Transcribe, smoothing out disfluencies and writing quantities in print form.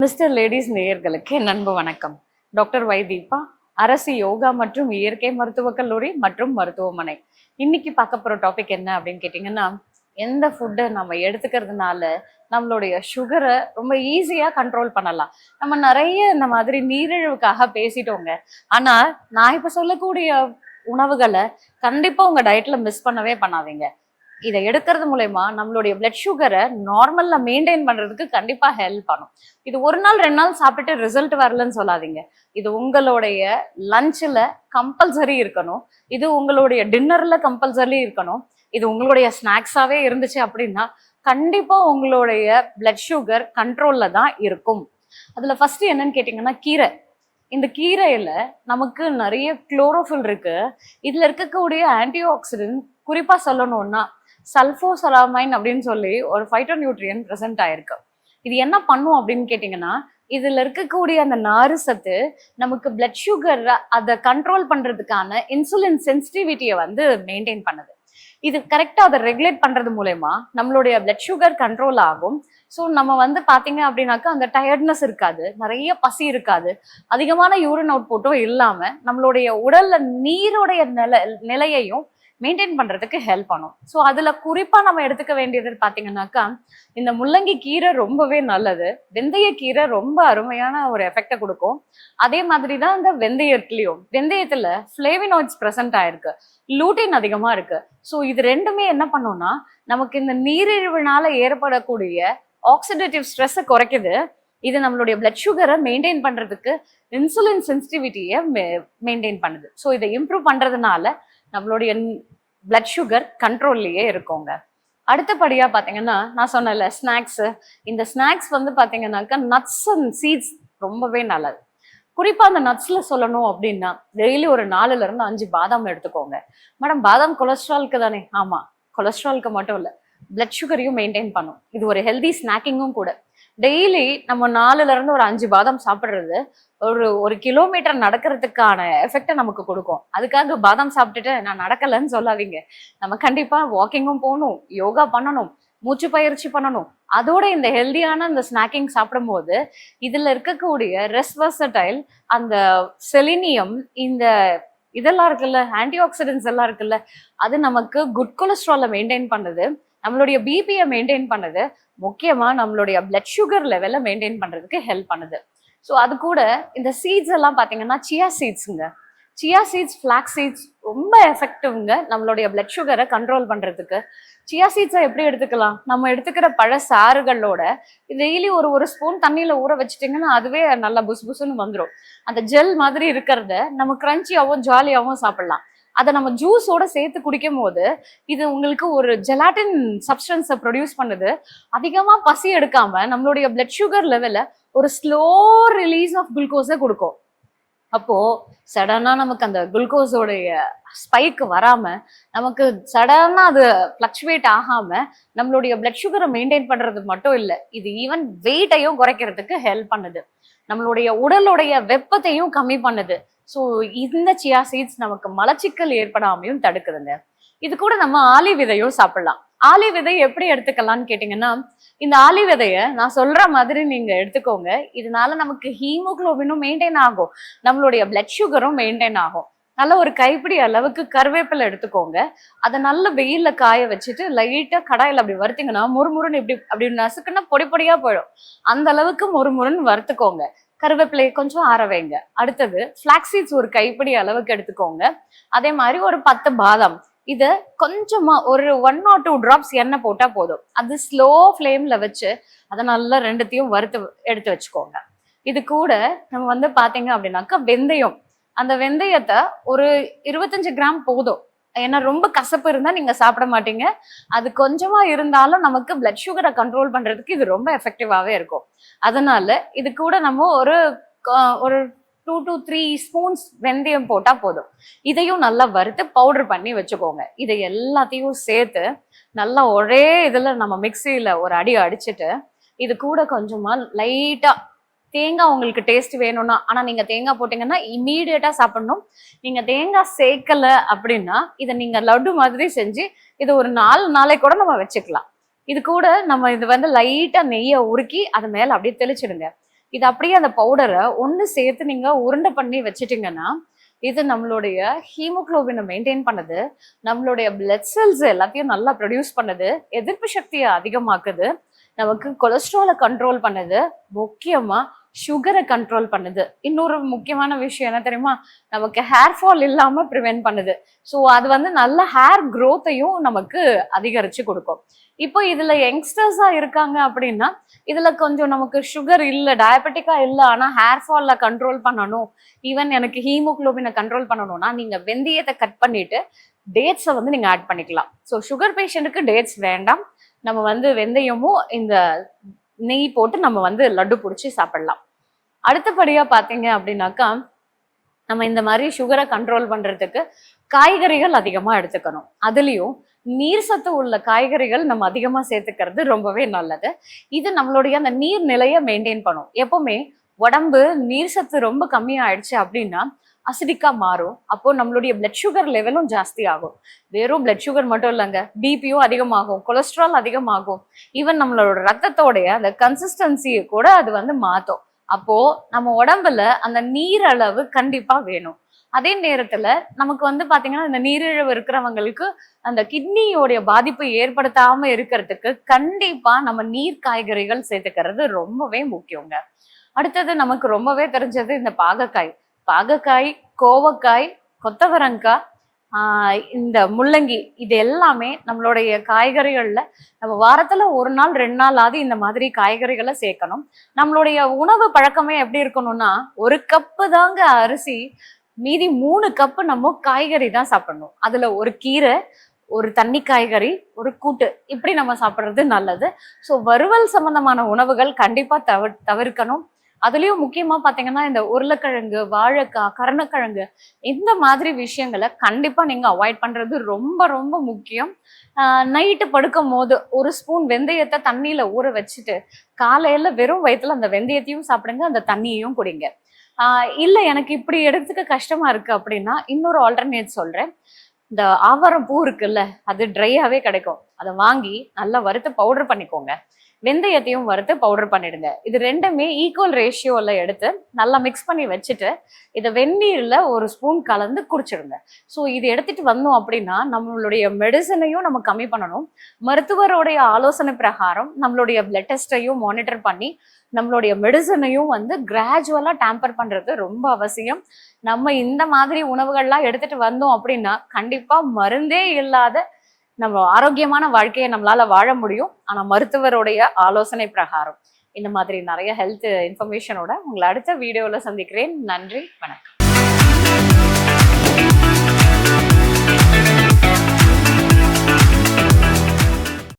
Mister ladies நேயர்களுக்கு என் அன்பு வணக்கம். டாக்டர் வை தீபா, அரசு யோகா மற்றும் இயற்கை மருத்துவக் கல்லூரி மற்றும் மருத்துவமனை. இன்னைக்கு பார்க்க போற டாபிக் என்ன அப்படின்னு கேட்டீங்கன்னா, எந்த ஃபுட்டை நம்ம எடுத்துக்கிறதுனால நம்மளுடைய சுகரை ரொம்ப ஈஸியா கண்ட்ரோல் பண்ணலாம். நம்ம நிறைய இந்த மாதிரி நீரிழிவுக்காக பேசிட்டோங்க. ஆனா நான் இப்ப சொல்லக்கூடிய உணவுகளை கண்டிப்பா உங்க டயட்ல மிஸ் பண்ணவே பண்ணாதீங்க. இதை எடுக்கிறது மூலயமா நம்மளுடைய பிளட் சுகரை நார்மல்ல மெயின்டைன் பண்றதுக்கு கண்டிப்பா ஹெல்ப் பண்ணும். இது ஒரு நாள் 2 நாள் சாப்பிட்டு ரிசல்ட் வரலன்னு சொல்லாதீங்க. இது உங்களுடைய லஞ்ச்ல கம்பல்சரி இருக்கணும். இது உங்களுடைய டின்னர்ல கம்பல்சரி இருக்கணும். இது உங்களுடைய ஸ்நாக்ஸாவே இருந்துச்சு அப்படின்னா கண்டிப்பா உங்களுடைய பிளட் சுகர் கண்ட்ரோல்ல தான் இருக்கும். அதுல ஃபர்ஸ்ட் என்னன்னு கேட்டீங்கன்னா கீரை. இந்த கீரையில நமக்கு நிறைய குளோரோஃபில் இருக்கு. இதுல இருக்கக்கூடிய ஆன்டி ஆக்சிடென்ட் குறிப்பா சொல்லணும்னா சல்ஃபோசலாமைன் அப்படின்னு சொல்லி ஒரு ஃபைட்டோநியூட்ரியன் பிரசன்ட் ஆயிருக்கு. இது என்ன பண்ணும் அப்படின்னு கேட்டீங்கன்னா, இதுல இருக்கக்கூடிய அந்த நாறு சத்து நமக்கு பிளட் சுகர் அதை கண்ட்ரோல் பண்றதுக்கான இன்சுலின் சென்சிட்டிவிட்டியை வந்து மெயின்டைன் பண்ணுது. இது கரெக்டா அதை ரெகுலேட் பண்றது மூலயமா நம்மளுடைய பிளட் சுகர் கண்ட்ரோல் ஆகும். ஸோ நம்ம வந்து பாத்தீங்க அப்படின்னாக்கா அந்த டயர்ட்னஸ் இருக்காது, நிறைய பசி இருக்காது, அதிகமான யூரின் அவுட் புட்டும் இல்லாம நம்மளுடைய உடல்ல நீருடைய நிலையையும் மெயின்டைன் பண்றதுக்கு ஹெல்ப் பண்ணும். ஸோ அதுல குறிப்பா நம்ம எடுத்துக்க வேண்டியது பாத்தீங்கன்னாக்கா இந்த முள்ளங்கி கீரை ரொம்பவே நல்லது. வெந்தய கீரை ரொம்ப அருமையான ஒரு எஃபெக்டை கொடுக்கும். அதே மாதிரி தான் இந்த வெந்தயத்துல ஃபிளேவினாய்ட்ஸ் பிரசன்ட் ஆயிருக்கு, லூட்டின் அதிகமா இருக்கு. ஸோ இது ரெண்டுமே என்ன பண்ணும்னா நமக்கு இந்த நீரிழிவுனால ஏற்படக்கூடிய ஆக்சிடேட்டிவ் ஸ்ட்ரெஸ்ஸை குறைக்குது. இது நம்மளுடைய பிளட் சுகரை மெயின்டைன் பண்றதுக்கு இன்சுலின் சென்சிட்டிவிட்டியை மெயின்டைன் பண்ணுது. ஸோ இதை இம்ப்ரூவ் பண்றதுனால நம்மளுடைய பிளட் சுகர் கண்ட்ரோல்லையே இருக்குங்க. அடுத்தபடியா பாத்தீங்கன்னா நான் சொன்னல ஸ்நாக்ஸ். இந்த ஸ்நாக்ஸ் வந்து பாத்தீங்கன்னாக்கா நட்ஸ் அண்ட் சீட்ஸ் ரொம்பவே நல்லது. குறிப்பா அந்த நட்ஸ்ல சொல்லணும் அப்படின்னா டெய்லி ஒரு 4ல இருந்து 5 பாதாம் எடுத்துக்கோங்க. மேடம் பாதாம் கொலஸ்ட்ரால்க்கு தானே? ஆமா, கொலஸ்ட்ரால்க்கு மட்டும் இல்ல, பிளட் சுகரையும் மெயின்டைன் பண்ணும். இது ஒரு ஹெல்தி ஸ்நாக்கிங்கும் கூட. டெய்லி நம்ம 4ல இருந்து ஒரு 5 பாதாம் சாப்பிடுறது ஒரு கிலோமீட்டர் நடக்கிறதுக்கான எஃபெக்டை நமக்கு கொடுக்கும். அதுக்காக பாதாம் சாப்பிட்டுட்டு நான் நடக்கலன்னு சொல்லாதீங்க. நம்ம கண்டிப்பா வாக்கிங்கும் போகணும், யோகா பண்ணணும், மூச்சு பயிற்சி பண்ணணும். அதோட இந்த ஹெல்தியான இந்த ஸ்நாக்கிங் சாப்பிடும் போது இதுல இருக்கக்கூடிய ரெஸ்வர்சடைல், அந்த செலினியம், இந்த இதெல்லாம் இருக்குல்ல, ஆன்டி ஆக்சிடென்ட்ஸ் எல்லாம் இருக்குல்ல, அது நமக்கு குட் கொலஸ்ட்ராலை மெயின்டைன் பண்ணுது, நம்மளுடைய பிபியை மெயின்டைன் பண்ணுது, முக்கியமா நம்மளுடைய பிளட் சுகர் லெவலை மெயின்டைன் பண்றதுக்கு ஹெல்ப் பண்ணுது. ஸோ அது கூட இந்த சீட்ஸ் எல்லாம் பாத்தீங்கன்னா சியா சீட்ஸுங்க. சியா சீட்ஸ், ஃபிளாக்ஸ் சீட்ஸ் ரொம்ப எஃபெக்டிவ்ங்க நம்மளுடைய பிளட் சுகரை கண்ட்ரோல் பண்றதுக்கு. சியா சீட்ஸை எப்படி எடுத்துக்கலாம்? நம்ம எடுத்துக்கிற பழ சாறுகளோட டெய்லி ஒரு ஸ்பூன் தண்ணியில ஊற வச்சுட்டீங்கன்னா அதுவே நல்லா புஸ் புஸ்ன்னு வந்துடும். அந்த ஜெல் மாதிரி இருக்கிறத நம்ம கிரன்ச்சியாவும் ஜாலியாவும் சாப்பிடலாம். அதை நம்ம ஜூஸோட சேர்த்து குடிக்கும் போது இது உங்களுக்கு ஒரு ஜெலாட்டின் சப்ஸ்டன்ஸை ப்ரொடியூஸ் பண்ணுது. அதிகமா பசி எடுக்காம நம்மளுடைய பிளட் சுகர் லெவல ஒரு ஸ்லோ ரிலீஸ் ஆஃப் குளுக்கோஸை கொடுக்கும். அப்போ சடனா நமக்கு அந்த குளுக்கோஸோடைய ஸ்பைக் வராம, நமக்கு சடனா அது ஃபிளக்சுவேட் ஆகாம நம்மளுடைய பிளட் சுகரை மெயின்டைன் பண்றது மட்டும் இல்லை, இது ஈவன் வெயிட்டையும் குறைக்கிறதுக்கு ஹெல்ப் பண்ணுது. நம்மளுடைய உடலுடைய வெப்பத்தையும் கம்மி பண்ணுது. ஸோ இந்த சியா சீட்ஸ் நமக்கு மலச்சிக்கல் ஏற்படாமையும் தடுக்குதுங்க. இது கூட நம்ம ஆலி விதையும் சாப்பிடலாம். ஆலி விதை எப்படி எடுத்துக்கலாம்னு கேட்டீங்கன்னா, இந்த ஆலி விதைய நான் சொல்ற மாதிரி நீங்க எடுத்துக்கோங்க. இதனால நமக்கு ஹீமோகுளோபினும் மெயின்டைன் ஆகும், நம்மளுடைய பிளட் சுகரும் மெயின்டைன் ஆகும். நல்ல ஒரு கைப்பிடி அளவுக்கு கருவேப்பிலை எடுத்துக்கோங்க. அதை நல்ல வெயில்ல காய வச்சுட்டு லைட்டா கடாயில அப்படி வறுத்தீங்கன்னா முறுமுறுன்னு அப்படி நசுக்குன்னா பொடி பொடியா போயிடும். அந்த அளவுக்கு முறுமுறுன்னு வறுத்துக்கோங்க. கருவேப்பிலையை கொஞ்சம் ஆற வைங்க. அடுத்தது ஃபிளாக்ஸ் சீட்ஸ் ஒரு கைப்பிடி அளவுக்கு எடுத்துக்கோங்க. அதே மாதிரி ஒரு 10 பாதாம். இத கொஞ்சமா ஒரு 1 or 2 drops எண்ணெய் போட்டா போதும். அது ஸ்லோ ஃப்ளேம்ல வச்சு அதை நல்லா ரெண்டுத்தையும் வறுத்து எடுத்து வச்சுக்கோங்க. இது கூட நம்ம வந்து பாத்தீங்க அப்படின்னாக்கா வெந்தயம். அந்த வெந்தயத்தை ஒரு 25 கிராம் போதும். ஏன்னா ரொம்ப கசப்பு இருந்தா நீங்க சாப்பிட மாட்டீங்க. அது கொஞ்சமா இருந்தாலும் நமக்கு பிளட் சுகரை கண்ட்ரோல் பண்றதுக்கு இது ரொம்ப எஃபெக்டிவாவே இருக்கும். அதனால இது கூட நம்ம ஒரு 2 to 3 ஸ்பூன்ஸ் வெந்தயம் போட்டா போதும். இதையும் நல்லா வறுத்து பவுடர் பண்ணி வச்சுக்கோங்க. இதை எல்லாத்தையும் சேர்த்து நல்லா ஒரே இதுல நம்ம மிக்சியில ஒரு அடி அடிச்சுட்டு இது கூட கொஞ்சமா லைட்டா தேங்காய் உங்களுக்கு டேஸ்ட் வேணும்னா, ஆனா நீங்க தேங்காய் போட்டீங்கன்னா இம்மீடியட்டா சாப்பிடணும். நீங்க தேங்காய் சேர்க்கல அப்படின்னா இதை நீங்க லட்டு மாதிரி செஞ்சு இது ஒரு 4 நாளைக்கு கூட நம்ம வச்சுக்கலாம். இது கூட நம்ம இது வந்து லைட்டா நெய்யை உருக்கி அது மேல அப்படியே தெளிச்சிடுங்க. இது அப்படியே அந்த பவுடரை ஒன்று சேர்த்து நீங்க உருண்டை பண்ணி வச்சிட்டீங்கன்னா இது நம்மளுடைய ஹீமோகுளோபினை மெயின்டைன் பண்ணுது, நம்மளுடைய பிளட் செல்ஸ் எல்லாத்தையும் நல்லா ப்ரொடியூஸ் பண்ணுது, எதிர்ப்பு சக்தியை அதிகமாக்குது, நமக்கு கொலஸ்ட்ராலை கண்ட்ரோல் பண்ணுது, முக்கியமா சுகரை கண்ட்ரோல் பண்ணுது. இன்னொரு முக்கியமான விஷயம் என்ன தெரியுமா, நமக்கு ஹேர் ஃபால் இல்லாம ப்ரிவென்ட் பண்ணுது. ஸோ அது நல்ல ஹேர் க்ரோத்தையும் நமக்கு அதிகரிச்சு கொடுக்கும். இப்போ இதுல யங்ஸ்டர்ஸா இருக்காங்க அப்படின்னா இதுல கொஞ்சம் நமக்கு சுகர் இல்லை, டயபெட்டிக்கா இல்லை, ஆனா ஹேர் ஃபால்ல கண்ட்ரோல் பண்ணணும், ஈவன் எனக்கு ஹீமோகுளோபினை கண்ட்ரோல் பண்ணணும்னா நீங்க வெந்தயத்தை கட் பண்ணிட்டு டேட்ஸை நீங்க ஆட் பண்ணிக்கலாம். ஸோ சுகர் பேஷண்ட்டுக்கு டேட்ஸ் வேண்டாம், நம்ம வெந்தயமும் இந்த நெய் போட்டு நம்ம லட்டு பிடிச்சி சாப்பிடலாம். அடுத்தபடியா பாத்தீங்க அப்படின்னாக்கா நம்ம இந்த மாதிரி சுகரை கண்ட்ரோல் பண்றதுக்கு காய்கறிகள் அதிகமா எடுத்துக்கணும். அதுலயும் நீர் சத்து உள்ள காய்கறிகள் நம்ம அதிகமா சேர்த்துக்கிறது ரொம்பவே நல்லது. இது நம்மளுடைய அந்த நீர் நிலையை மெயின்டைன் பண்ணும். எப்பவுமே உடம்பு நீர் சத்து ரொம்ப கம்மியாயிடுச்சு அப்படின்னா அசிடிக்கா மாறும். அப்போ நம்மளுடைய பிளட் சுகர் லெவலும் ஜாஸ்தி ஆகும். வெறும் பிளட் சுகர் மட்டும் இல்லைங்க, பிபியும் அதிகமாகும், கொலஸ்ட்ரால் அதிகமாகும், ஈவன் நம்மளோட ரத்தத்தோடைய அந்த கன்சிஸ்டன்சியை கூட அது மாத்தும். அப்போ நம்ம உடம்புல அந்த நீரளவு கண்டிப்பா வேணும். அதே நேரத்துல நமக்கு பாத்தீங்கன்னா இந்த நீரிழிவு இருக்கிறவங்களுக்கு அந்த கிட்னியோடைய பாதிப்பு ஏற்படுத்தாம இருக்கிறதுக்கு கண்டிப்பா நம்ம நீர் காய்கறிகள் சேர்த்துக்கிறது ரொம்பவே முக்கியங்க. அடுத்தது நமக்கு ரொம்பவே தெரிஞ்சது இந்த பாகக்காய். பாகக்காய், கோவக்காய், கொத்தவரங்காய், இந்த முள்ளங்கி, இது எல்லாமே நம்மளுடைய காய்கறிகள்ல நம்ம வாரத்துல 1 நாள் 2 நாள் ஆகுது இந்த மாதிரி காய்கறிகளை சேர்க்கணும். நம்மளுடைய உணவு பழக்கமே எப்படி இருக்கணும்னா 1 கப்பு தாங்க அரிசி, மீதி 3 கப்பு நம்ம காய்கறி தான் சாப்பிடணும். அதுல ஒரு கீரை, ஒரு தண்ணி காய்கறி, ஒரு கூட்டு, இப்படி நம்ம சாப்பிட்றது நல்லது. ஸோ வறுவல் சம்பந்தமான உணவுகள் கண்டிப்பா தவிர்க்கணும். அதுலயும் முக்கியமா பாத்தீங்கன்னா இந்த உருளைக்கிழங்கு, வாழைக்காய், கருணக்கிழங்கு, இந்த மாதிரி விஷயங்களை கண்டிப்பா நீங்க அவாய்ட் பண்றது ரொம்ப ரொம்ப முக்கியம். நைட்டு படுக்கும் போது 1 ஸ்பூன் வெந்தயத்தை தண்ணியில ஊற வச்சுட்டு காலையில வெறும் வயிற்றுல அந்த வெந்தயத்தையும் சாப்பிடுங்க, அந்த தண்ணியையும் குடிங்க. இல்ல எனக்கு இப்படி எடுத்துக்க கஷ்டமா இருக்கு அப்படின்னா இன்னொரு ஆல்டர்னேட் சொல்றேன். இந்த ஆவாரம் பூ இருக்குல்ல, அது ட்ரையாவே கிடைக்கும், அதை வாங்கி நல்லா வறுத்து பவுடர் பண்ணிக்கோங்க, வெந்தயத்தையும் வறுத்து பவுடர் பண்ணிடுங்க. இது ரெண்டுமே ஈக்குவல் ரேஷியோல எடுத்து நல்லா மிக்ஸ் பண்ணி வச்சுட்டு இதை வெந்நீர்ல 1 ஸ்பூன் கலந்து குடிச்சிடுங்க. ஸோ இது எடுத்துட்டு வந்தோம் அப்படின்னா நம்மளுடைய மெடிசனையும் நம்ம கம்மி பண்ணணும், மருத்துவருடைய ஆலோசனை பிரகாரம் நம்மளுடைய பிளட் டெஸ்டையும் மானிட்டர் பண்ணி நம்மளுடைய மெடிசனையும் கிராஜுவலா டேம்பர் பண்றது ரொம்ப அவசியம். நம்ம இந்த மாதிரி உணவுகள்லாம் எடுத்துட்டு வந்தோம் அப்படின்னா கண்டிப்பா மருந்தே இல்லாத நம்ம ஆரோக்கியமான வாழ்க்கையை நம்மளால வாழ முடியும். ஆனா மருத்துவருடைய ஆலோசனை பிரகாரம். இந்த மாதிரி நிறைய ஹெல்த் இன்ஃபர்மேஷனோட உங்களை அடுத்த வீடியோல சந்திக்கிறேன். நன்றி, வணக்கம்.